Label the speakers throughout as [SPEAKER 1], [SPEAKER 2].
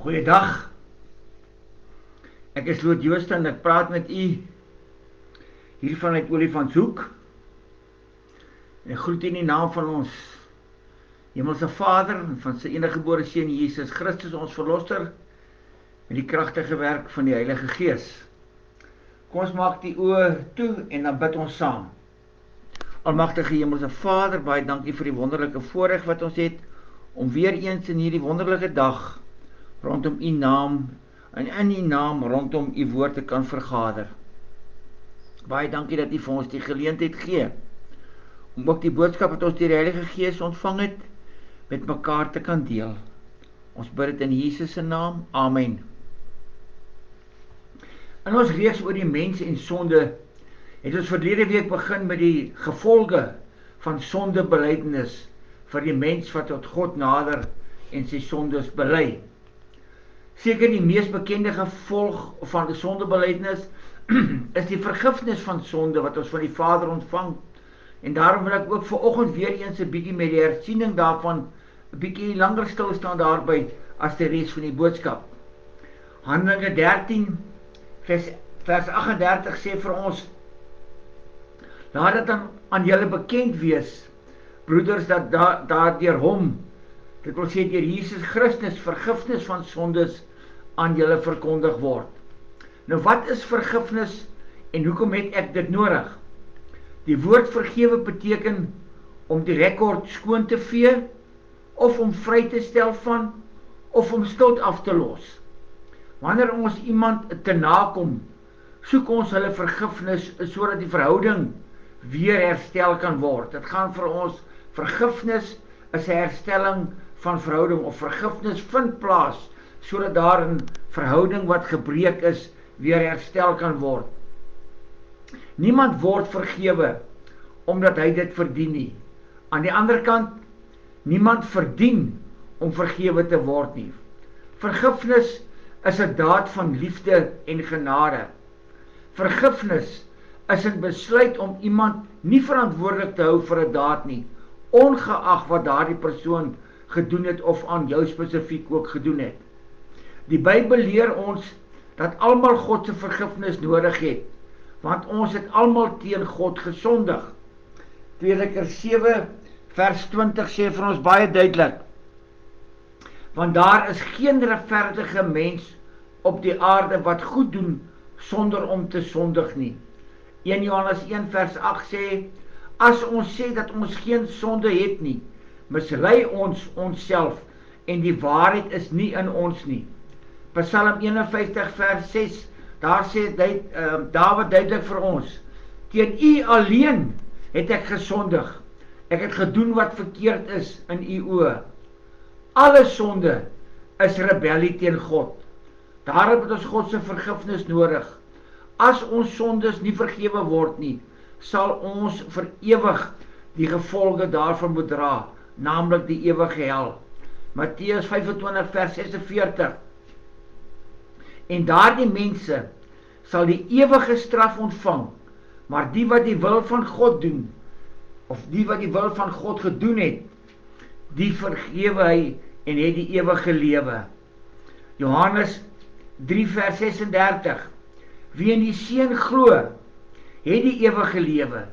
[SPEAKER 1] Goeiedag, ek is Loot Joosten en ek praat met u hier vanuit Olifantshoek en ek groet u in die naam van ons Hemelse Vader en van sy eniggebore Seun Jesus Christus, ons verlosser, met die kragtige werk van die Heilige Gees. Kom ons maak die oë toe en dan bid ons saam. Almagtige Hemelse Vader, baie dankie vir die wonderlike voorreg wat ons het om weer eens in hierdie wonderlike dag rondom u naam en in u naam rondom u woord te kan vergader. Baie dankie dat u vir ons die geleentheid gee om ook die boodskap wat ons deur die Heilige Gees ontvang het met mekaar te kan deel. Ons bid dit in Jesus se naam. Amen. In ons reeks oor die mens en sonde het ons verlede week begin met die gevolge van sondebelydenis vir die mens wat tot God nader en sy sondes bely. Seker die mees bekende gevolg van die sondebelydenis is die vergifnis van sonde wat ons van die Vader ontvang. En daarom wil ek ook vanoggend weer eens 'n bietjie met die hersiening daarvan 'n bietjie langer stil staan daarby as die res van die boodskap. Handelinge 13 vers 38 sê vir ons: laat dit dan aan julle bekend wees, broeders, dat daar deur hom, dit wil sê deur Jesus Christus, vergifnis van sondes aan julle verkondig word. Nou wat is vergifnis en hoekom het ek dit nodig? Die woord vergewe beteken om die rekord skoon te vee, of om vry te stel van, of om skuld af te los. Wanneer ons iemand te nakom, soek ons hulle vergifnis sodat die verhouding weer herstel kan word. Dit gaan vir ons, vergifnis is 'n herstelling van verhouding, of vergifnis vind plaas sodat daar 'n verhouding wat gebreek is weer herstel kan word. Niemand word vergewe omdat hy dit verdien nie. Aan die ander kant, niemand verdien om vergewe te word nie. Vergifnis is 'n daad van liefde en genade. Vergifnis is 'n besluit om iemand nie verantwoordelik te hou vir 'n daad nie, ongeag wat daardie persoon gedoen het of aan jou spesifiek ook gedoen het. Die Bybel leer ons dat almal God se vergifnis nodig het, want ons het almal teen God gesondig. 2 Korintiërs 7 vers 20 sê vir ons baie duidelik: want daar is geen regverdige mens op die aarde wat goed doen sonder om te sondig nie. 1 Johannes 1 vers 8 sê: as ons sê dat ons geen sonde het nie, mislei ons onsself en die waarheid is nie in ons nie. Psalm 51 vers 6, daar sê Dawid duidelik vir ons: teen u alleen het ek gesondig. Ek het gedoen wat verkeerd is in u oë. Alle sonde is rebellie teen God. Daarom het ons God se vergifnis nodig. As ons sondes nie vergewe word nie, sal ons vir ewig die gevolge daarvan moet dra, naamlik die ewige hel. Matteus 25 vers 46. En daardie mense sal die ewige straf ontvang, maar die wat die wil van God doen, of die wat die wil van God gedoen het, die vergewe hy en het die ewige lewe. Johannes 3 vers 36. Wie in die Seun glo, het die ewige lewe.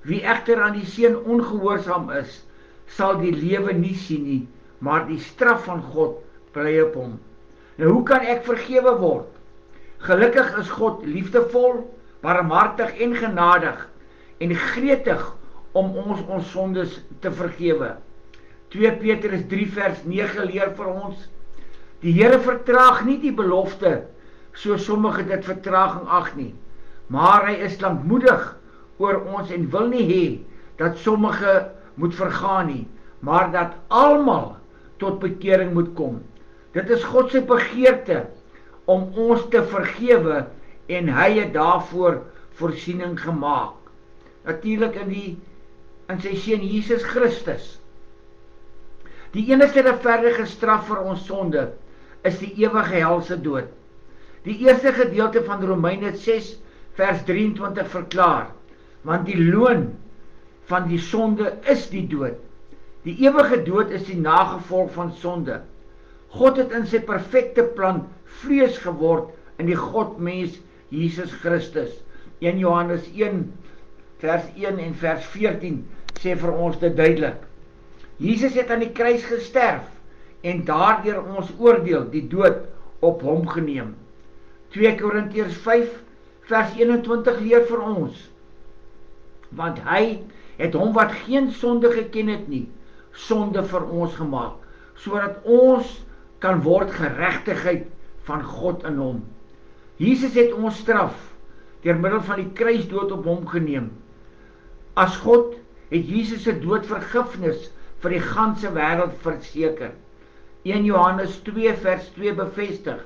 [SPEAKER 1] Wie egter aan die Seun ongehoorsaam is, sal die lewe nie sien nie, maar die straf van God bly op hom. Nou hoe kan ek vergewe word? Gelukkig is God liefdevol, barmhartig en genadig en gretig om ons sondes te vergewe. 2 Petrus 3 vers 9 leer vir ons: die Here vertraag nie die belofte, so sommige dit vertraging ag nie, maar hy is lankmoedig oor ons en wil nie hê dat sommige moet vergaan nie, maar dat almal tot bekering moet kom. Dit is God se begeerte om ons te vergewe en hy het daarvoor voorsiening gemaak. Natuurlik in sy Seun Jesus Christus. Die enigste regverdige straf vir ons sonde is die ewige helse dood. Die eerste gedeelte van Romeine 6 vers 23 verklaar: want die loon van die sonde is die dood. Die ewige dood is die nagevolg van sonde. God het in sy perfekte plan vlees geword in die Godmens Jesus Christus. 1 Johannes 1 vers 1 en vers 14 sê vir ons dit duidelik. Jesus het aan die kruis gesterf en daardeur ons oordeel, die dood, op hom geneem. 2 Korintiërs 5 vers 21 leer vir ons, want hy het hom wat geen sonde geken het nie, sonde vir ons gemaak, sodat ons kan word geregtigheid van God in hom. Jesus het ons straf deur middel van die kruisdood op hom geneem. As God het Jesus se dood vergifnis vir die ganse wêreld verseker. 1 Johannes 2 vers 2 bevestig.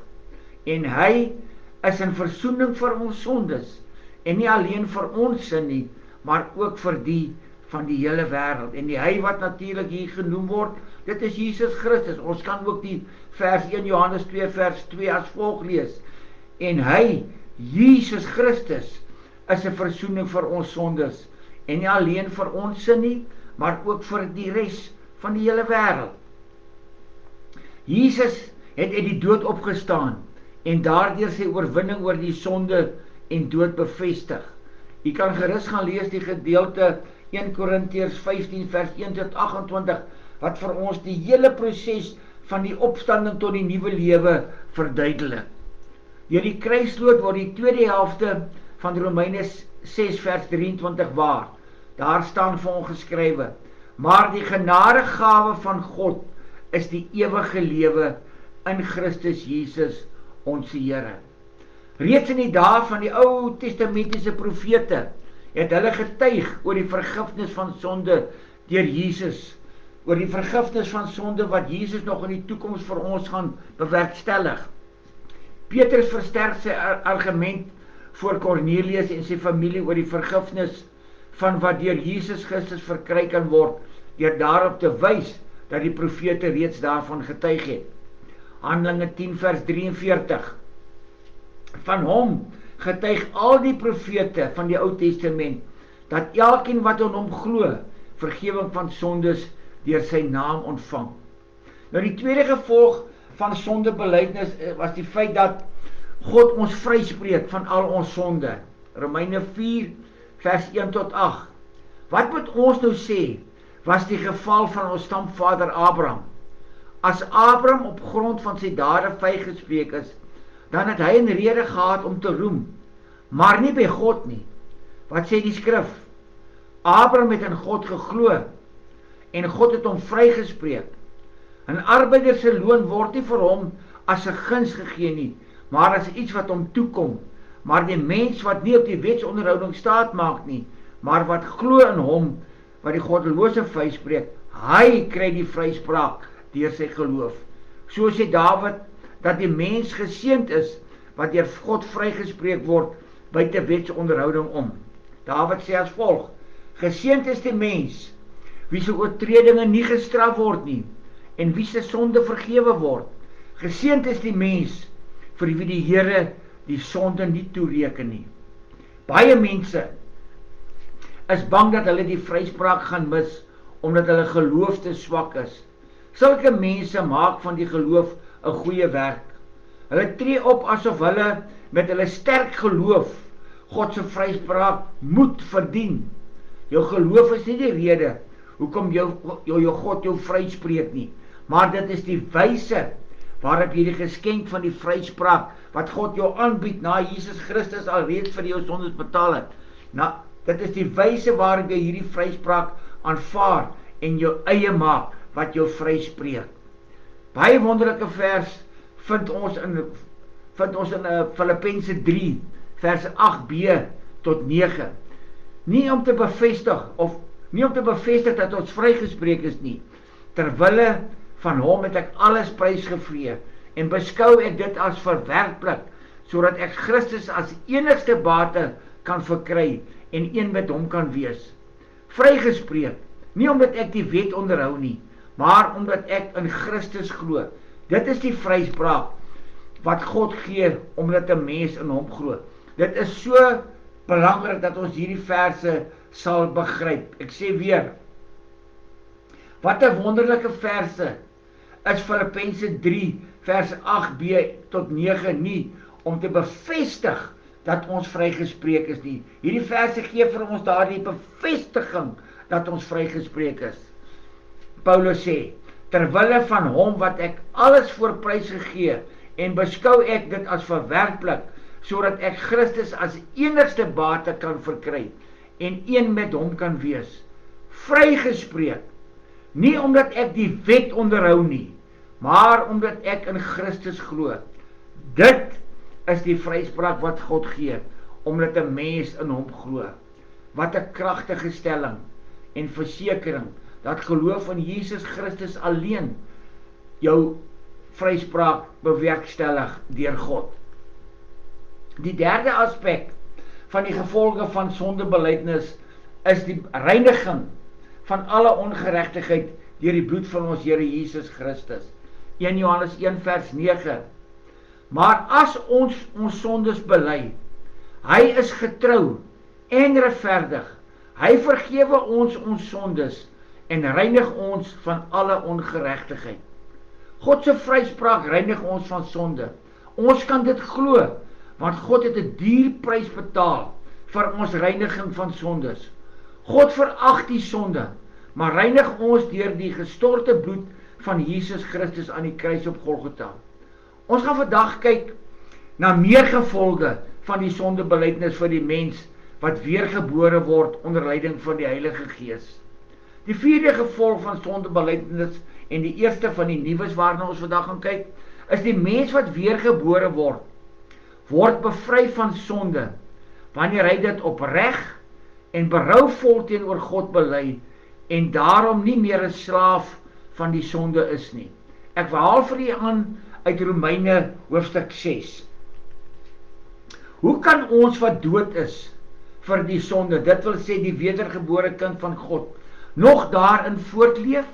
[SPEAKER 1] En hy is in versoening vir ons sondes, en nie alleen vir ons sin nie, maar ook vir die van die hele wêreld. En die hy wat natuurlik hier genoem word, dit is Jesus Christus. Ons kan ook die vers 1 Johannes 2 vers 2 as volg lees. En hy, Jesus Christus, is 'n versoening vir ons sondes, en nie alleen vir ons sin nie, maar ook vir die res van die hele wêreld. Jesus het uit die dood opgestaan en daardeur sy oorwinning oor die sonde en dood bevestig. U kan gerus gaan lees die gedeelte 1 Korintiërs 15 vers 1 tot 28 wat vir ons die hele proses van die opstanding tot die nuwe lewe verduidelik. Deur die kruisdood word die tweede helfte van Romeine 6 vers 23 waar. Daar staan vir ons geskrywe: maar die genadegawe van God is die ewige lewe in Christus Jesus ons Here. Reeds in die dae van die Ou Testamentiese profete het hulle getuig oor die vergifnis van sonde deur Jesus, oor die vergifnis van sonde wat Jesus nog in die toekoms vir ons gaan bewerkstellig. Petrus versterk sy argument voor Cornelius en sy familie oor die vergifnis van wat deur Jesus Christus verkry kan word, deur daarop te wys dat die profete reeds daarvan getuig het. Handelinge 10 vers 43. Van hom getuig al die profete van die Ou Testament, dat elkeen wat aan hom glo, vergewing van sondes deur sy naam ontvang. Nou die tweede gevolg van sondebelydenis was die feit dat God ons vryspreek van al ons sonde. Romeine 4 vers 1 tot 8. Wat moet ons nou sê was die geval van ons stamvader Abraham? As Abraham op grond van sy dade vrygespreek is, dan het hy 'n rede gehad om te roem, maar nie by God nie. Wat sê die skrif? Abraham het in God geglo, en God het hom vrygespreek. 'n Arbeider se loon word nie vir hom as 'n guns gegee nie, maar as iets wat hom toekom. Maar die mens wat nie op die wetsonderhouding staat maak nie, maar wat glo in hom, wat die goddelose vryspreek, hy kry die vryspraak deur sy geloof. So sê Dawid dat die mens geseënd is wat deur God vrygespreek word buite wetsonderhouding om. Dawid sê as volg: geseënd is die mens wie se oortredinge nie gestraf word nie en wie se sonde vergewe word. Geseënd is die mens vir wie die Here die sonde nie toereken nie. Baie mense is bang dat hulle die vryspraak gaan mis omdat hulle geloof te swak is. Sulke mense maak van die geloof 'n goeie werk. Hulle tree op asof hulle met hulle sterk geloof God se vryspraak moet verdien. Jou geloof is nie die rede hoekom jou God jou vryspreek nie, maar dit is die wyse waarop jy die geskenk van die vryspraak wat God jou aanbied na Jesus Christus alreeds vir jou sondes betaal het. Dit is die wyse waarop jy hierdie vryspraak aanvaar en jou eie maak wat jou vryspreek. Baie wonderlike vers vind ons in Filippense 3 vers 8b tot 9. Nie om te bevestig dat ons vrygespreek is nie. Terwille van hom het ek alles prysgevee en beskou ek dit as verwerplik, sodat ek Christus as enigste bate kan verkry en een met hom kan wees. Vrygespreek, nie omdat ek die wet onderhou nie, maar omdat ek in Christus glo. Dit is die vryspraak wat God gee omdat 'n mens in hom glo. Dit is so belangrik dat ons hierdie verse sal begryp. Ek sê weer, wat 'n wonderlike verse is Filippense 3 vers 8b tot 9 nie om te bevestig dat ons vrygespreek is nie. Hierdie verse gee vir ons daardie bevestiging dat ons vrygespreek is. Paulus sê, terwille van hom wat ek alles voor prys gegee en beskou ek dit as verwerplik, sodat ek Christus as enigste bate kan verkry en een met hom kan wees. Vrygespreek, nie omdat ek die wet onderhou nie, maar omdat ek in Christus glo. Dit is die vryspraak wat God gee, omdat 'n mens in hom glo. Wat 'n kragtige stelling en versekering, dat geloof in Jesus Christus alleen jou vryspraak bewerkstellig deur God. Die derde aspek van die gevolge van sondebelydenis is die reiniging van alle ongeregtigheid deur die bloed van ons Here Jesus Christus. 1 Johannes 1 vers 9. Maar as ons sondes bely, hy is getrou en regverdig. Hy vergewe ons sondes en reinig ons van alle ongeregtigheid. God se vryspraak reinig ons van sonde. Ons kan dit glo, want God het 'n duur prys betaal vir ons reiniging van sondes. God verag die sonde, maar reinig ons deur die gestorte bloed van Jesus Christus aan die kruis op Golgotha. Ons gaan vandag kyk na meer gevolge van die sondebelydenis vir die mens wat weergebore word onder leiding van die Heilige Gees. Die vierde gevolg van sondebelydenis en die eerste van die nuus waarna ons vandag gaan kyk, is die mens wat weergebore word bevry van sonde wanneer hy dit opreg en berouvol teenoor God bely en daarom nie meer 'n slaaf van die sonde is nie. Ek haal vir u aan uit Romeine hoofstuk 6. Hoe kan ons wat dood is vir die sonde, dit wil sê die wedergebore kind van God, nog daarin voortleef?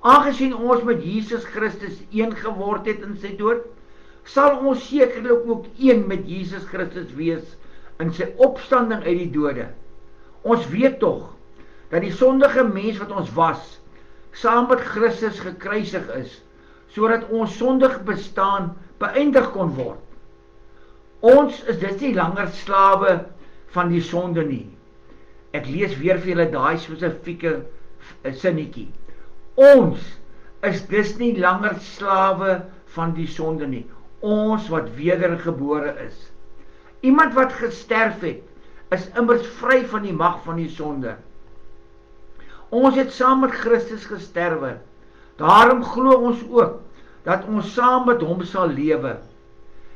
[SPEAKER 1] Aangesien ons met Jesus Christus een geword het in sy dood, sal ons sekerlik ook een met Jesus Christus wees in sy opstanding uit die dode. Ons weet tog dat die sondige mens wat ons was, saam met Christus gekruisig is, sodat ons sondig bestaan beëindig kon word. Ons is dus nie langer slawe van die sonde nie. Ek lees weer vir julle daai spesifieke sinnetjie. Ons is dus nie langer slawe van die sonde nie. Ons wat wedergebore is. Iemand wat gesterf het, is immers vry van die mag van die sonde. Ons het saam met Christus gesterwe. Daarom glo ons ook dat ons saam met hom sal lewe.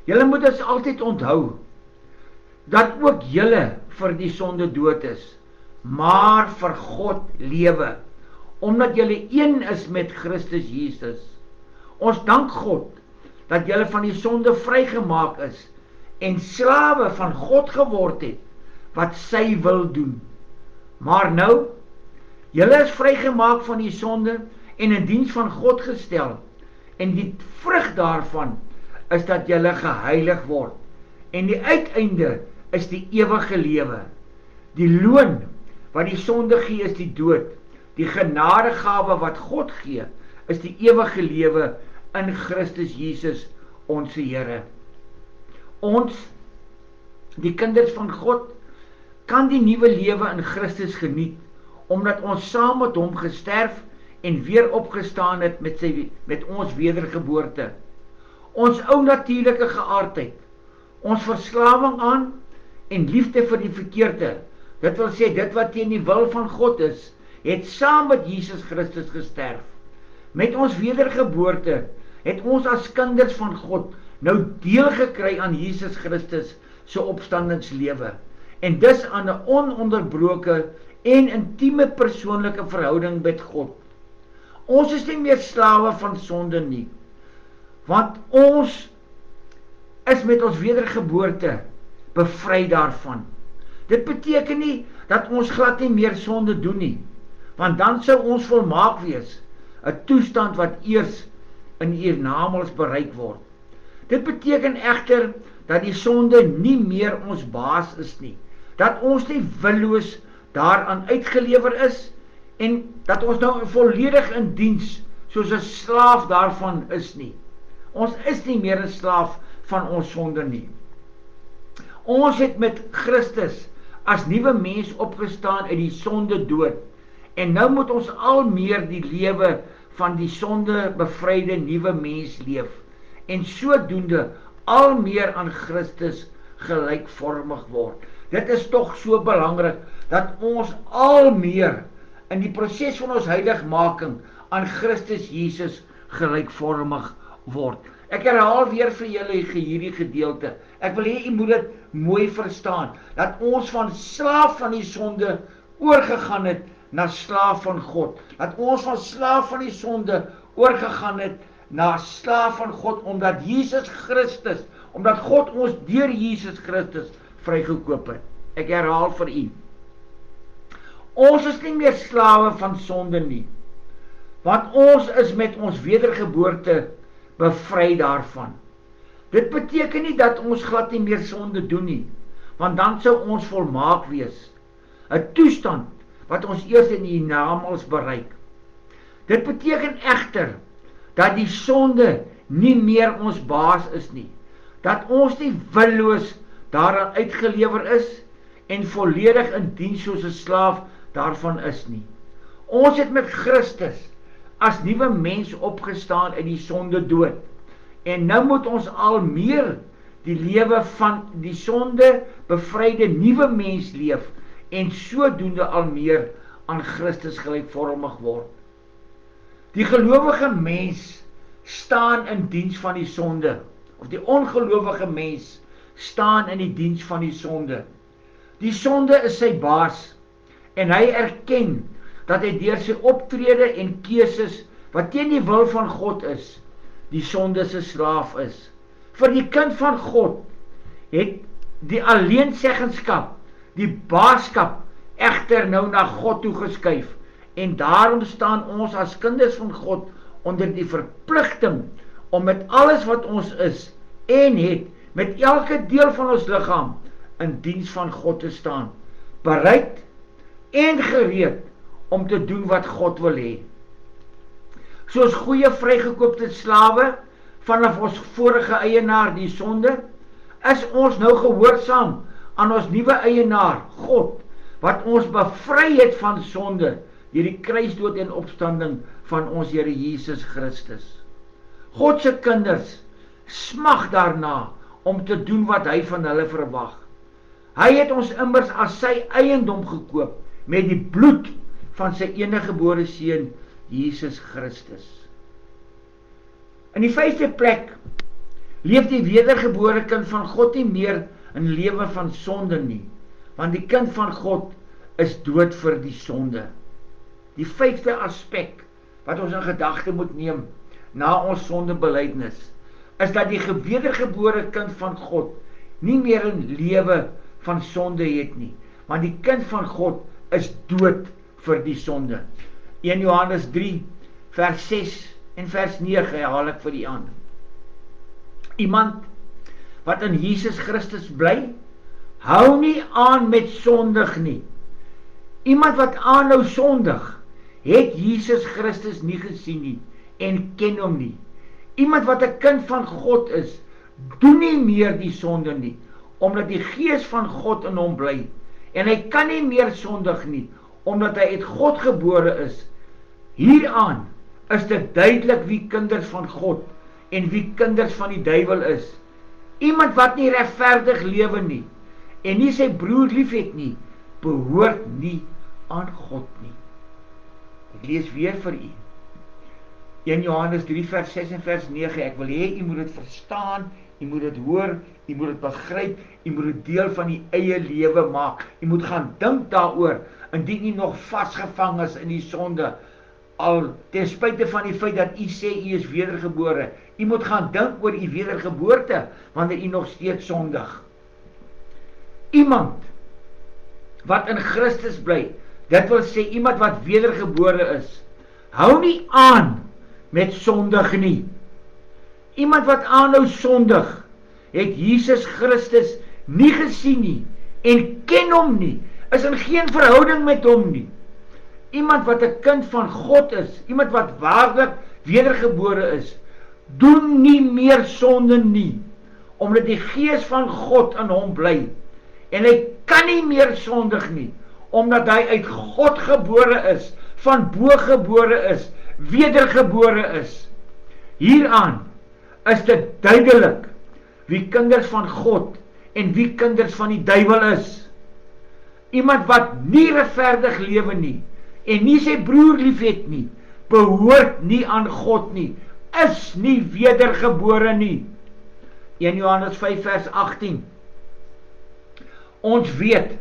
[SPEAKER 1] Julle moet dus altyd onthou dat ook julle vir die sonde dood is, maar vir God lewe, omdat julle een is met Christus Jesus. Ons dank God dat julle van die sonde vrygemaak is en slawe van God geword het, wat sy wil doen. Maar nou, julle is vrygemaak van die sonde en in diens van God gestel, en die vrug daarvan is dat julle geheilig word, en die uiteinde is die ewige lewe. Die loon wat die sonde gee is die dood, die genadegawe wat God gee is die ewige lewe in Christus Jesus ons Here. Ons, die kinders van God, kan die nuwe lewe in Christus geniet, omdat ons saam met hom gesterf en weer opgestaan het met ons wedergeboorte. Ons ou natuurlike geaardheid, ons verslawing aan en liefde vir die verkeerde, dit wil sê dit wat teen die wil van God is, het saam met Jesus Christus gesterf. Met ons wedergeboorte het ons as kinders van God nou deel gekry aan Jesus Christus se opstandingslewe en dus aan 'n ononderbroke en intieme persoonlike verhouding met God. Ons is nie meer slawe van sonde nie, want ons is met ons wedergeboorte bevry daarvan. Dit beteken nie dat ons glad nie meer sonde doen nie, want dan sou ons volmaak wees, 'n toestand wat eers in hiernamaals bereik word. Dit beteken egter dat die sonde nie meer ons baas is nie, dat ons nie willoos daaraan uitgelewer is en dat ons nou volledig in diens soos 'n slaaf daarvan is nie. Ons is nie meer 'n slaaf van ons sonde nie. Ons het met Christus as nuwe mens opgestaan uit die sonde dood. En nou moet ons al meer die lewe van die sonde bevryde nuwe mens leef. En sodoende al meer aan Christus gelykvormig word. Dit is tog so belangrik dat ons al meer in die proses van ons heiligmaking aan Christus Jesus gelykvormig word. Ek herhaal weer vir julle hierdie gedeelte. Ek wil hê u moet dit mooi verstaan, dat ons van slaaf van die sonde oorgegaan het na slaaf van God. Dat ons van slaaf van die sonde oorgegaan het na slaaf van God, omdat Jesus Christus, omdat God ons deur Jesus Christus vrygekoop het. Ek herhaal vir u. Ons is nie meer slawe van sonde nie, want ons is met ons wedergeboorte bevry daarvan. Dit beteken nie dat ons glad nie meer sonde doen nie, want dan sou ons volmaak wees. 'n Toestand wat ons eers in die hiernamaals bereik. Dit beteken egter dat die sonde nie meer ons baas is nie, dat ons nie willoos daaraan uitgelewer is en volledig in diens soos 'n slaaf daarvan is nie. Ons het met Christus as nuwe mens opgestaan uit die sonde dood. En nou moet ons al meer die lewe van die sonde bevryde nuwe mens leef en sodoende al meer aan Christus gelykvormig word. Die gelowige mens staan in diens van die sonde, of die ongelowige mens staan in die diens van die sonde. Die sonde is sy baas en hy erken dat hy deur sy optrede en keuses wat teen die wil van God is, die sonde se slaaf is. Vir die kind van God het die alleenseggenskap, die baaskap egter nou na God toe geskuif, en daarom staan ons as kinders van God onder die verpligting om met alles wat ons is en het, met elke deel van ons liggaam in diens van God te staan, bereid en gereed om te doen wat God wil hê. Soos goeie vrygekoopte slawe vanaf ons vorige eienaar die sonde, is ons nou gehoorsaam aan ons nuwe eienaar, God, wat ons bevry het van sonde deur die kruisdood en opstanding van ons Here Jesus Christus. God se kinders smag daarna om te doen wat hy van hulle verwag. Hy het ons immers as sy eiendom gekoop met die bloed van sy eniggebore seun Jesus Christus. In die 5de plek leef die wedergebore kind van God nie meer in lewe van sonde nie, want die kind van God is dood vir die sonde. Die 5de aspek wat ons in gedagte moet neem na ons sondebelydenis, is dat die wedergebore kind van God nie meer 'n lewe van sonde het nie, want die kind van God is dood vir die sonde. 1 Johannes 3 vers 6 en vers 9 haal ek vir u aan. Iemand wat in Jesus Christus bly, hou nie aan met sondig nie. Iemand wat aanhou sondig, het Jesus Christus nie gesien nie en ken hom nie. Iemand wat 'n kind van God is, doen nie meer die sonde nie, omdat die Gees van God in hom bly, en hy kan nie meer sondig nie, omdat hy uit God gebore is. Hieraan is dit duidelik wie kinders van God en wie kinders van die duiwel is. Iemand wat nie regverdig lewe nie en nie sy broer lief het nie, behoort nie aan God nie. Ek lees weer vir u. 1 Johannes 3 vers 6 en vers 9. Ek wil hê u moet dit verstaan, u moet dit hoor, u moet dit begryp, u moet dit deel van u eie lewe maak. U moet gaan dink daaroor, indien u nog vasgevang is in die sonde, al ten spyte van die feit dat u sê u is wedergebore. U moet gaan dink oor u wedergeboorte, wanneer u nog steeds sondig. Iemand wat in Christus bly, dit wil sê iemand wat wedergebore is, hou nie aan met sondig nie. Iemand wat aanhou sondig, het Jesus Christus nie gesien nie en ken hom nie, is in geen verhouding met hom nie. Iemand wat 'n kind van God is, iemand wat waarlik wedergebore is, doen nie meer sonde nie, omdat die Gees van God in hom bly, en hy kan nie meer sondig nie, omdat hy uit God gebore is, van bo gebore is, wedergebore is. Hieraan is dit duidelik wie kinders van God en wie kinders van die duiwel is. Iemand wat nie regverdig lewe nie, en nie sy broer lief het nie, behoort nie aan God nie, is nie wedergebore nie. 1 Johannes 5 vers 18. Ons weet,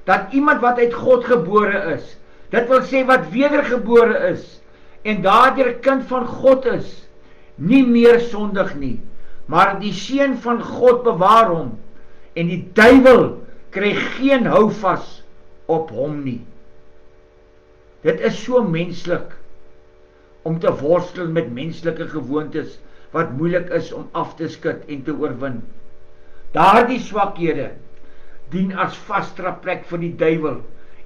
[SPEAKER 1] dat iemand wat uit God gebore is, dit wil sê wat wedergebore is, en daardeur kind van God is, nie meer sondig nie, maar die seun van God bewaar hom, en die duiwel kry geen houvas op hom nie. Dit is so menslik om te worstel met menslike gewoontes wat moeilik is om af te skud en te oorwin. Daardie swakhede dien as vasdraplek vir die duiwel,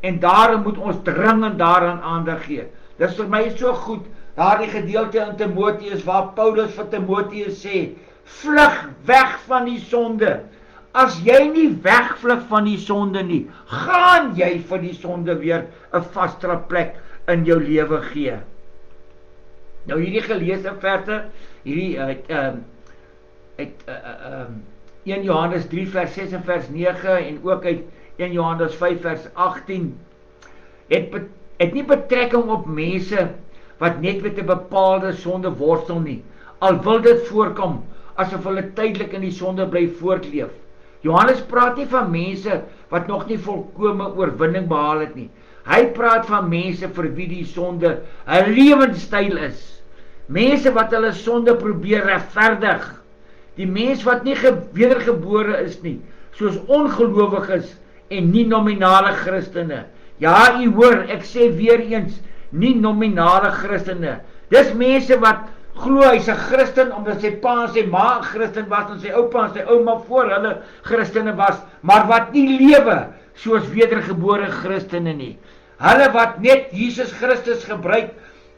[SPEAKER 1] en daarom moet ons dringend daaraan aandag gee. Dit is vir my so goed, daardie gedeelte in Timoteus waar Paulus vir Timoteus sê, vlug weg van die sonde. As jy nie wegvlug van die sonde nie, gaan jy vir die sonde weer 'n vastere plek in jou lewe gee. Nou hierdie geleesde verse, hierdie 1 Johannes 3 vers 6 en vers 9 en ook uit 1 Johannes 5 vers 18 het nie betrekking op mense wat net met 'n bepaalde sonde worstel nie, al wil dit voorkom asof hulle tydelik in die sonde bly voortleef. Johannes praat nie van mense wat nog nie volkome oorwinning behaal het nie. Hy praat van mense vir wie die sonde 'n lewenstyl is. Mense wat hulle sonde probeer regverdig. Die mens wat nie wedergebore is nie, soos ongelowiges en nie nominale Christene. Ja, u hoor, ek sê weer eens, nie nominale Christene. Dis mense wat glo hy's 'n Christen omdat sy pa en sy ma 'n Christen was en sy oupa en sy ouma voor hulle Christene was, maar wat nie lewe soos wedergebore Christene nie. Hulle wat net Jesus Christus gebruik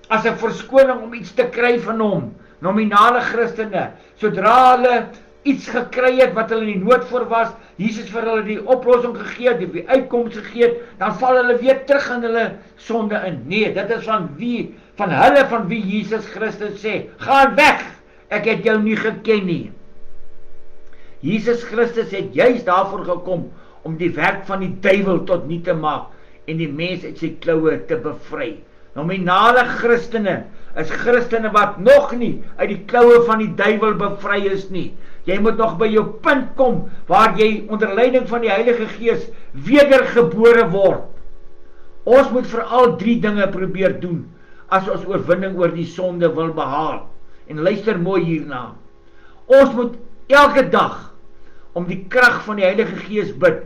[SPEAKER 1] as 'n verskoning om iets te kry van hom, nominale Christene. Sodra hulle iets gekry het wat hulle in die nood voor was, Jesus vir hulle die oplossing gegee het, die uitkoms gegee het, dan val hulle weer terug in hulle sonde in. Nee, dit is van wie Jesus Christus sê, gaan weg, ek het jou nie geken nie. Jesus Christus het juist daarvoor gekom om die werk van die duiwel tot nie te maak en die mens uit sy kloue te bevry. Nominale Christene is Christene wat nog nie uit die kloue van die duiwel bevry is nie. Jy moet nog by jou punt kom waar jy onder leiding van die Heilige Gees wedergebore word. Ons moet veral 3 dinge probeer doen as ons oorwinning oor die sonde wil behaal. En luister mooi hierna. Ons moet elke dag om die krag van die Heilige Gees bid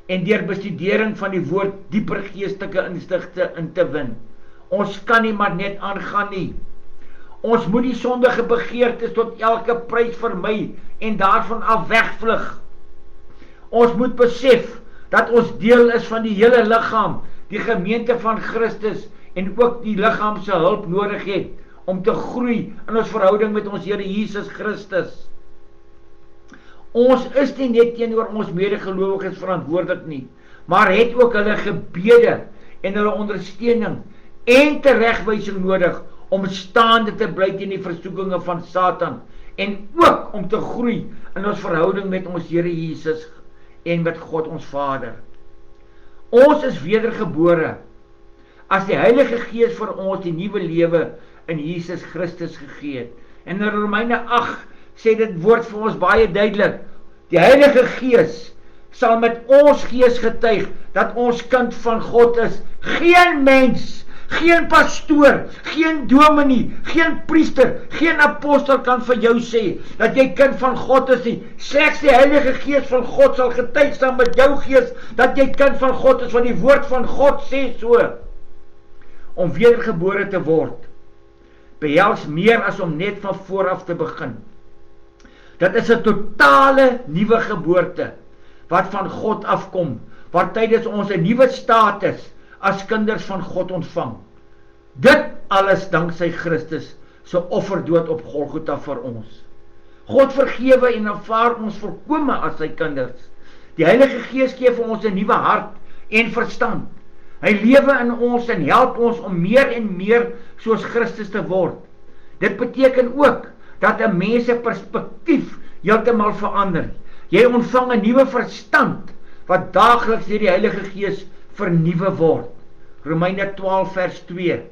[SPEAKER 1] en deur bestudering van die woord dieper geestelike insigte in te win. Ons kan nie maar net aangaan nie. Ons moet die sondige begeertes tot elke prys vermy en daarvan af wegvlug. Ons moet besef dat ons deel is van die hele liggaam, die gemeente van Christus, en ook die liggaam se hulp nodig het om te groei in ons verhouding met ons Here Jesus Christus. Ons is nie net teenoor ons medegelowiges verantwoordelik nie, maar het ook hulle gebede en hulle ondersteuning en teregwysing nodig om staande te bly teen die versoekinge van Satan en ook om te groei in ons verhouding met ons Here Jesus en met God ons Vader. Ons is wedergebore as die Heilige Gees vir ons die nuwe lewe in Jesus Christus gegee het. En in Romeine 8 sê dit woord vir ons baie duidelik, die Heilige Gees sal met ons gees getuig dat ons kind van God is. Geen mens, geen pastoor, geen dominee, geen priester, geen apostel kan vir jou sê dat jy kind van God is nie. Slegs die Heilige Gees van God sal getuig saam met jou gees dat jy kind van God is, want die woord van God sê so. Om wedergebore te word behels meer as om net van vooraf te begin. Dit is 'n totale nuwe geboorte wat van God afkom, wat tydens ons 'n nuwe status as kinders van God ontvang. Dit alles danksy Christus se offerdood op Golgotha vir ons. God vergewe en aanvaar ons volkome as sy kinders. Die Heilige Gees gee vir ons 'n nuwe hart en verstand. Hy lewe in ons en help ons om meer en meer soos Christus te word. Dit beteken ook dat 'n mens se perspektief heeltemal verander. Jy ontvang 'n nuwe verstand wat daagliks deur die Heilige Gees vernuwe word. Romeine 12 vers 2.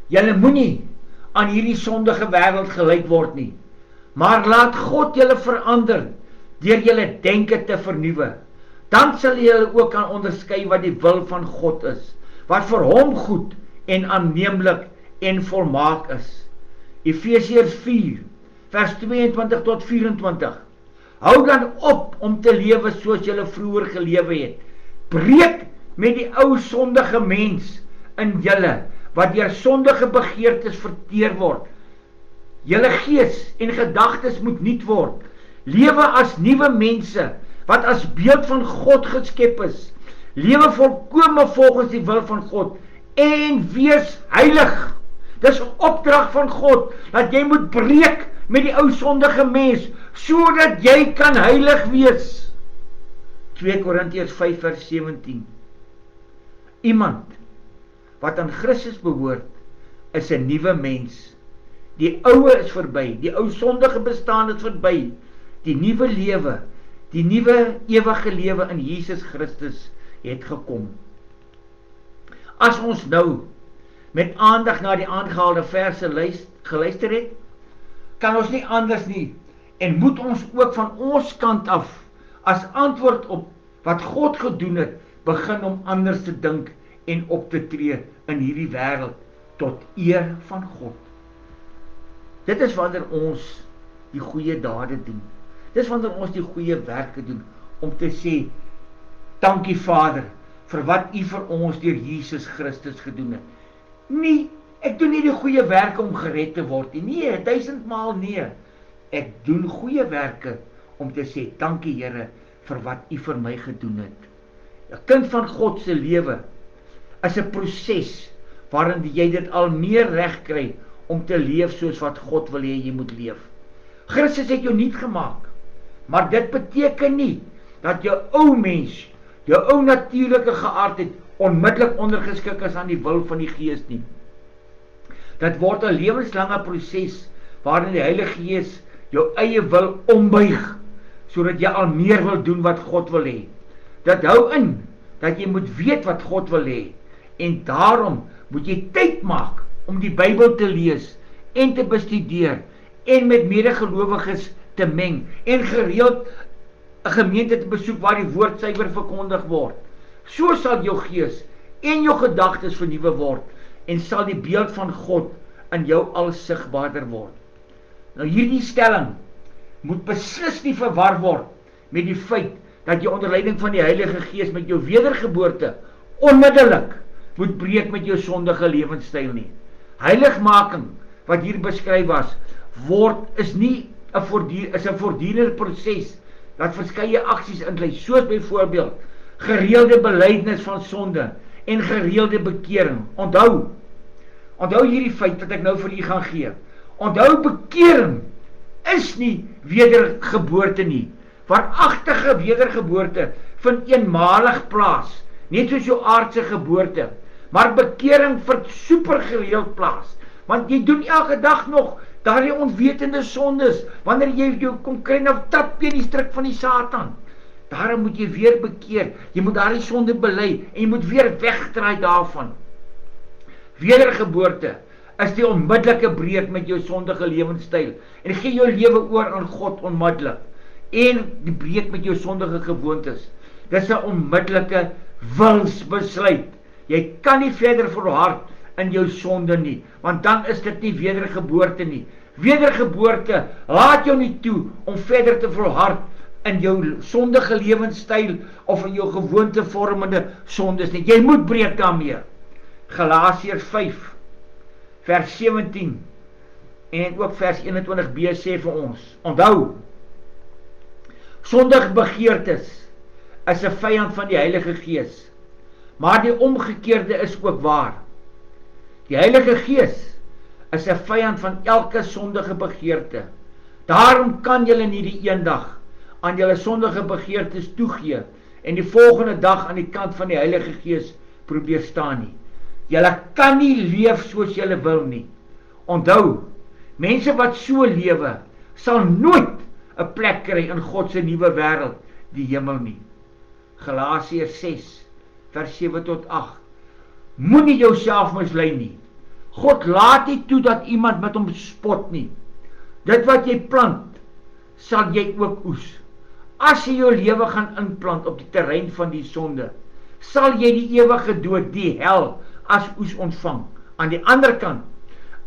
[SPEAKER 1] Julle moenie aan hierdie sondige wêreld gelyk word nie, maar laat God julle verander deur julle denke te vernuwe. Dan sal julle ook kan onderskei wat die wil van God is, wat vir hom goed en aanneemlik en volmaak is. Efesiërs 4 vers 22 tot 24. Hou dan op om te lewe soos julle vroeër gelewe het. Breek met die ou sondige mens in julle, wat deur sondige begeertes verteer word. Julle gees en gedagtes moet nuut word. Lewe as nuwe mense, wat as beeld van God geskep is. Lewe volkome volgens die wil van God, en wees heilig. Dis 'n opdrag van God, dat jy moet breek met die ou sondige mens, sodat jy kan heilig wees. 2 Korintiërs 5 vers 17. Iemand wat aan Christus behoort, is 'n nuwe mens. Die oue is verby, die ou sondige bestaan is verby. Die nuwe lewe, die nuwe ewige lewe in Jesus Christus het gekom. As ons nou met aandag na die aangehaalde verse geluister het, kan ons nie anders nie, en moet ons ook van ons kant af, as antwoord op wat God gedoen het, begin om anders te dink en op te tree in hierdie wêreld tot eer van God. Dit is wanneer ons die goeie dade doen. Dit is wanneer ons die goeie werke doen, om te sê, dankie Vader, vir wat U vir ons deur Jesus Christus gedoen het. Nie, ek doen nie die goeie werke om gered te word nie. Nee, 1000 maal nee. Ek doen goeie werke om te sê, dankie Here, vir wat U vir my gedoen het. 'n Kind van God se lewe is 'n proses waarin jy dit al meer reg kry om te leef soos wat God wil hê jy moet leef. Christus het jou nuut gemaak, maar dit beteken nie dat jou ou mens, jou ou natuurlike geaardheid onmiddellik ondergeskik is aan die wil van die Gees nie. Dit word 'n lewenslange proses waarin die Heilige Gees jou eie wil ombuig, sodat jy al meer wil doen wat God wil hê. Dit hou in dat jy moet weet wat God wil hê, en daarom moet jy tyd maak om die Bybel te lees en te bestudeer en met medegelowiges te meng en gereeld 'n gemeente te besoek waar die woord suiwer verkondig word. So sal jou gees en jou gedagtes vernuwe word en sal die beeld van God in jou al sigbaarder word. Nou hierdie stelling moet beslis nie verwar word met die feit dat jy onder leiding van die Heilige Gees met jou wedergeboorte onmiddellik moet breek met jou sondige lewenstyl nie. Heiligmaking wat hier beskryf is nie 'n voortdurende proses wat verskeie aksies insluit, soos byvoorbeeld gereelde belydenis van sonde en gereelde bekering. Onthou hierdie feit wat ek nou vir u gaan gee. Onthou, bekering is nie wedergeboorte nie. Waaragtige wedergeboorte vind eenmalig plaas, net soos jou aardse geboorte. Maar bekering vind supergereeld plaas, want jy doen elke dag nog daardie onwetende sondes, wanneer jy jou kom kry na trap teen die stryk van die Satan. Daarom moet jy weer bekeer, jy moet daardie sonde bely, en jy moet weer wegdraai daarvan. Wedergeboorte is die onmiddellike breek met jou sondige lewenstyl, en gee jou lewe oor aan God onmiddellik, en die breek met jou sondige gewoontes. Dis 'n onmiddellike wilsbesluit. Jy kan nie verder volhard in jou sonde nie, want dan is dit nie wedergeboorte nie. Wedergeboorte laat jou nie toe om verder te volhard in jou sondige lewenstyl of in jou gewoontevormende sondes nie. Jy moet breek daarmee. Galasiërs 5 vers 17 en ook vers 21b sê vir ons, onthou, sondige begeertes is 'n vyand van die Heilige Gees, maar die omgekeerde is ook waar. Die Heilige Gees is 'n vyand van elke sondige begeerte. Daarom kan julle nie die een dag aan julle sondige begeertes toegee en die volgende dag aan die kant van die Heilige Gees probeer staan nie. Julle kan nie leef soos julle wil nie. Onthou, mense wat so lewe, sal nooit 'n plek kry in God se nuwe wêreld, die hemel nie. Galasiërs 6, vers 7 tot 8. Moenie jouself mislei nie. God laat nie toe dat iemand met hom spot nie. Dit wat jy plant, sal jy ook oes. As jy jou lewe gaan inplant op die terrein van die sonde, sal jy die ewige dood, die hel, as oes ontvang. Aan die ander kant,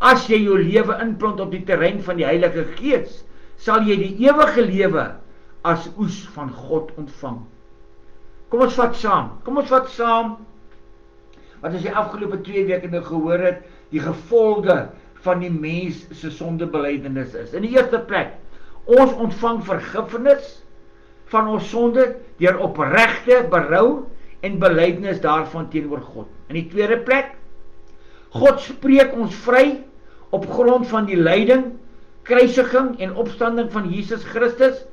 [SPEAKER 1] as jy jou lewe inplant op die terrein van die Heilige Gees, sal jy die ewige lewe as oes van God ontvang. Kom ons vat saam, wat ons die afgelope 2 weke nou gehoor het, die gevolge van die mens se sondebelydenis is. In die eerste plek, ons ontvang vergifnis van ons sonde deur opregte berou en belydenis daarvan teenoor God. In die tweede plek, God spreek ons vry op grond van die lyding, kruisiging en opstanding van Jesus Christus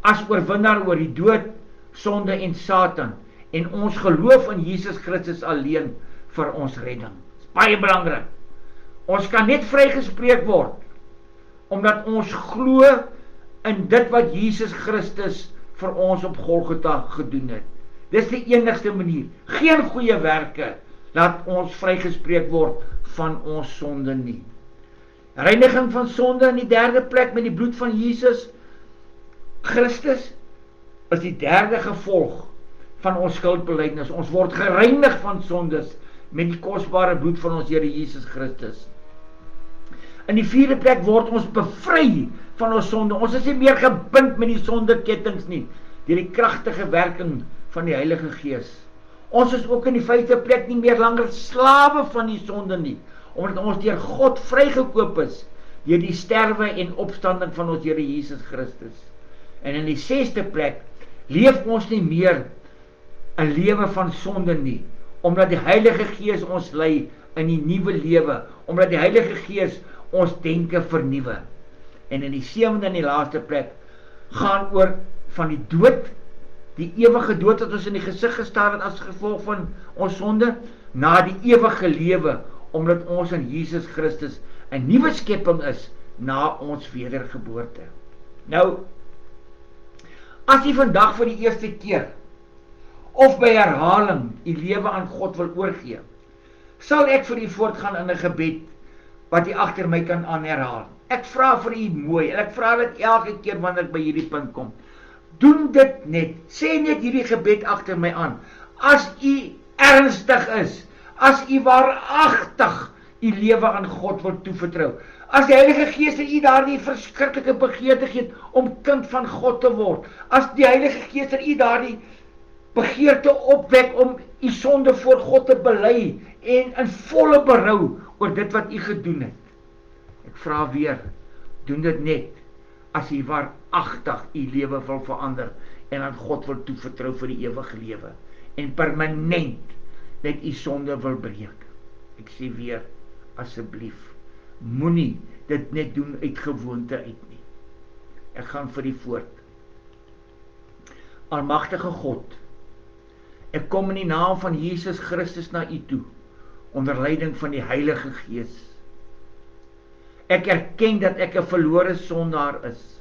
[SPEAKER 1] as oorwinnaar oor die dood, sonde en Satan, en ons geloof in Jesus Christus alleen vir ons redding. Dit is baie belangrik. Ons kan net vrygespreek word omdat ons glo in dit wat Jesus Christus vir ons op Golgotha gedoen het. Dis die enigste manier. Geen goeie werke laat ons vrygespreek word van ons sonde nie. Reiniging van sonde in die derde plek met die bloed van Jesus Christus is die derde gevolg van ons skuldbelydenis. Ons word gereinig van sondes met die kosbare bloed van ons Here Jesus Christus. In die vierde plek word ons bevry van ons sonde. Ons is nie meer gebind met die sondekettinge nie, deur die kragtige werking van die Heilige Gees. Ons is ook in die vyfde plek nie meer langer slawe van die sonde nie, omdat ons deur God vrygekoop is, deur die sterwe en opstanding van ons Here Jesus Christus. En in die sesde plek, leef ons nie meer 'n lewe van sonde nie, omdat die Heilige Gees ons lei in die nuwe lewe, omdat die Heilige Gees ons denke vernuwe. En in die sewende en die laaste plek, gaan oor van die dood, die ewige dood wat ons in die gesig gestaar het as gevolg van ons sonde, na die ewige lewe, omdat ons in Jesus Christus 'n nuwe skepping is, na ons wedergeboorte. Nou, as jy vandag vir die eerste keer, of by herhaling, die lewe aan God wil oorgee, sal ek vir u voortgaan in 'n gebed, wat u agter my kan aanherhaal. Ek vra vir u mooi, en ek vra dit elke keer wanneer ek by hierdie punt kom. Doen dit net, sê net hierdie gebed agter my aan, as u ernstig is, as u waaragtig u lewe aan God wil toevertrou, as die Heilige Gees vir u daardie verskriklike begeerte gee om kind van God te word, as die Heilige Gees vir u daardie begeerte opwek om u sonde voor God te bely en in volle berou oor dit wat u gedoen het. Ek vra weer, doen dit net as u waaragtig u lewe wil verander en aan God wil toevertrou vir die ewige lewe en permanent net u sonde wil breek. Ek sê weer, asseblief, moenie dit net doen uit gewoonte uit nie. Ek gaan vir u voort. Almagtige God, ek kom in die naam van Jesus Christus na u toe, onder leiding van die Heilige Gees. Ek erken dat ek 'n verlore sondaar is.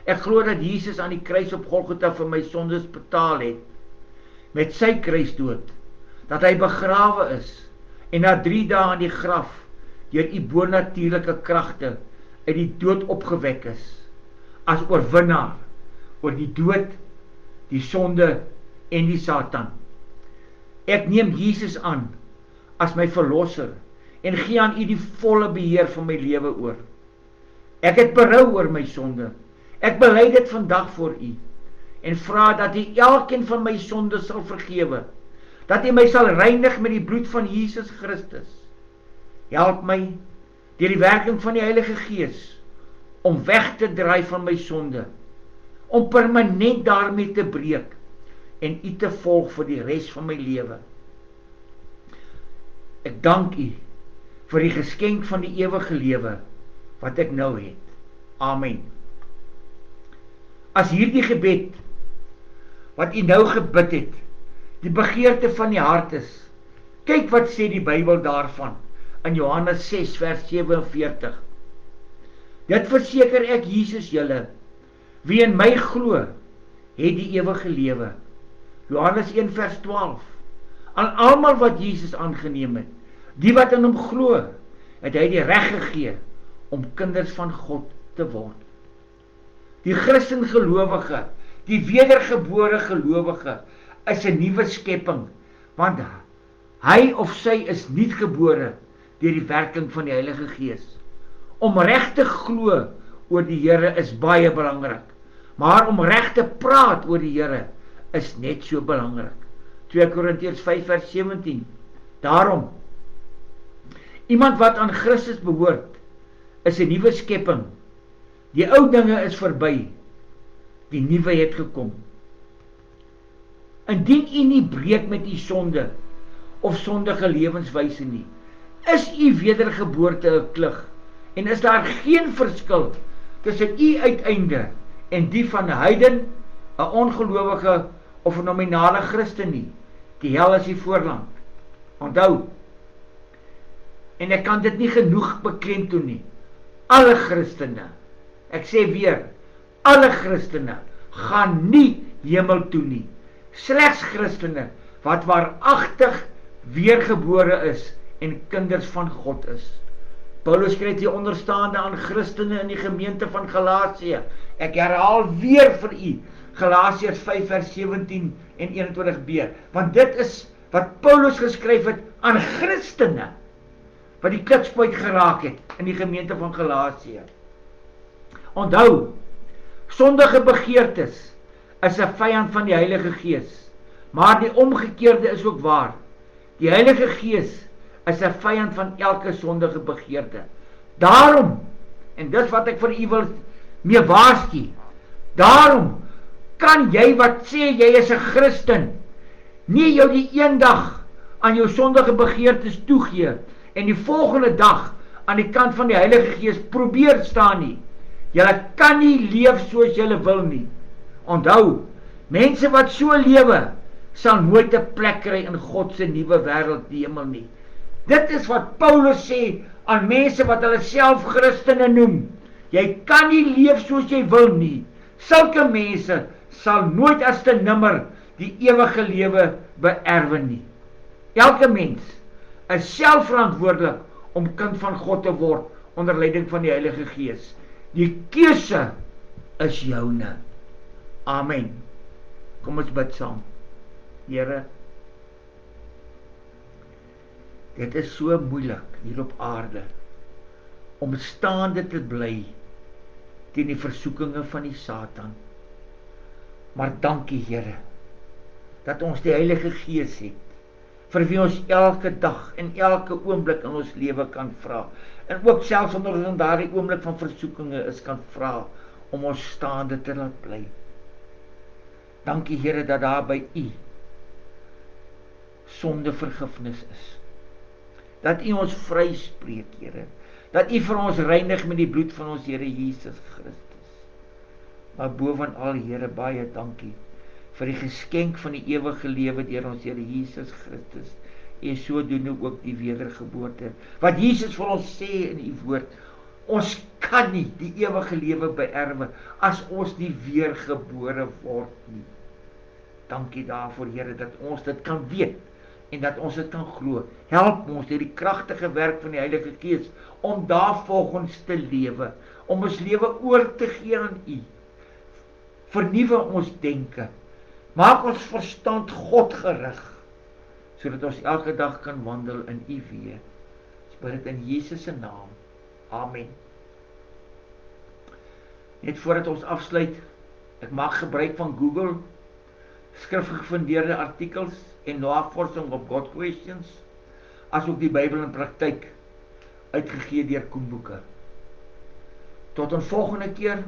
[SPEAKER 1] Ek glo dat Jesus aan die kruis op Golgotha vir my sondes betaal het, met sy kruisdood, dat hy begrawe is, en na 3 dae in die graf, deur u bonatuurlike kragte, uit die dood opgewek is, as oorwinnaar, oor die dood, die sonde, en die Satan. Ek neem Jesus aan, as my verlosser, en gee aan u die volle beheer van my lewe oor. Ek het berou oor my sonde, ek bely dit vandag voor u, en vra dat u elkeen van my sonde sal vergewe, dat u my sal reinig met die bloed van Jesus Christus. Help my, deur die werking van die Heilige Gees, om weg te draai van my sonde, om permanent daarmee te breek, en u te volg vir die res van my lewe. Ek dank u, vir die geskenk van die ewige lewe wat ek nou het. Amen. As hierdie gebed wat u nou gebid het, die begeerte van die hart is, kyk wat sê die Bybel daarvan in Johannes 6 vers 47. Dit verseker ek Jesus julle, wie in my glo, het die ewige lewe. Johannes 1 vers 12. Aan almal wat Jesus aangeneem het, die wat in hom glo, het hy die reg gegee om kinders van God te word. Die Christen gelowige, die wedergebore gelowige, is 'n nuwe skepping, want hy of sy is nuut gebore deur die werking van die Heilige Gees. Om reg te glo oor die Here is baie belangrik, maar om reg te praat oor die Here is net so belangrik. 2 Korintiërs 5 vers 17. Daarom, iemand wat aan Christus behoort, is 'n nuwe skepping. Die ou dinge is verby, die nuwe het gekom. Indien u nie breek met u sonde of sondige lewenswyse nie, is u wedergeboorte 'n klug en is daar geen verskil tussen u uiteinde en die van 'n heiden, 'n ongelowige of 'n nominale Christen nie. Die hel is die voorland. Onthou, en ek kan dit nie genoeg beklemtoon nie, alle Christene, ek sê weer, alle Christene gaan nie hemel toe nie. Slegs Christene wat waaragtig weergebore is en kinders van God is. Paulus skryf hier onderstaande aan Christene in die gemeente van Galasië. Ek herhaal weer vir u Galasiërs 5 vers 17 en 21b, want dit is wat Paulus geskryf het aan Christene wat die klipspuit geraak het in die gemeente van Galasië. Onthou, sondige begeertes is 'n vyand van die Heilige Gees, maar die omgekeerde is ook waar. Die Heilige Gees is 'n vyand van elke sondige begeerte. Daarom, en dis wat ek vir u wil mee waarsku, daarom kan jy wat sê jy is 'n Christen, nie jou die een dag aan jou sondige begeertes toegee en die volgende dag aan die kant van die Heilige Gees probeer staan nie. Julle kan nie leef soos julle wil nie. Onthou, mense wat so lewe, sal nooit 'n plek kry in God se nuwe wêreld, die hemel nie. Dit is wat Paulus sê aan mense wat hulle self Christene noem. Jy kan nie leef soos jy wil nie. Sulke mense sal nooit as te nimmer die ewige lewe beerwe nie. Elke mens is selfverantwoordelik om kind van God te word onder leiding van die Heilige Gees. Die keuse is joune. Amen. Kom ons bid saam. Here, dit is so moeilik hier op aarde om staande te bly teen die versoekinge van die Satan. Maar dankie Here, dat ons die Heilige Gees het, vir wie ons elke dag en elke oomblik in ons lewe kan vra, en ook selfs onder ons in daardie oomblik van versoekinge is kan vra, om ons staande te laat bly. Dankie Here, dat daar by U sonde vergifnis is, dat U ons vryspreek Here, dat U vir ons reinig met die bloed van ons Here Jesus Christus. Maar bovenal Here, baie dankie vir die geskenk van die ewige lewe deur ons Here Jesus Christus, en sodoende ook die wedergeboorte, wat Jesus vir ons sê in U woord, ons kan nie die ewige lewe beerwe, as ons nie weergebore word nie. Dankie daarvoor Here, dat ons dit kan weet, en dat ons dit kan glo. Help ons deur die kragtige werk van die Heilige Gees, om daarvolgens te lewe, om ons lewe oor te gee aan U. Vernuwe ons denke, maak ons verstand God gerig, sodat ons elke dag kan wandel in U weë. Ons bid dit in Jesus se naam. Amen. Net voordat ons afsluit, ek maak gebruik van Google, skrifgefundeerde artikels en navorsing op God Questions, as ook die Bybel in praktyk, uitgegee deur Koenboeke. Tot 'n volgende keer,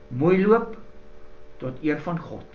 [SPEAKER 1] mooi loop, tot eer van God.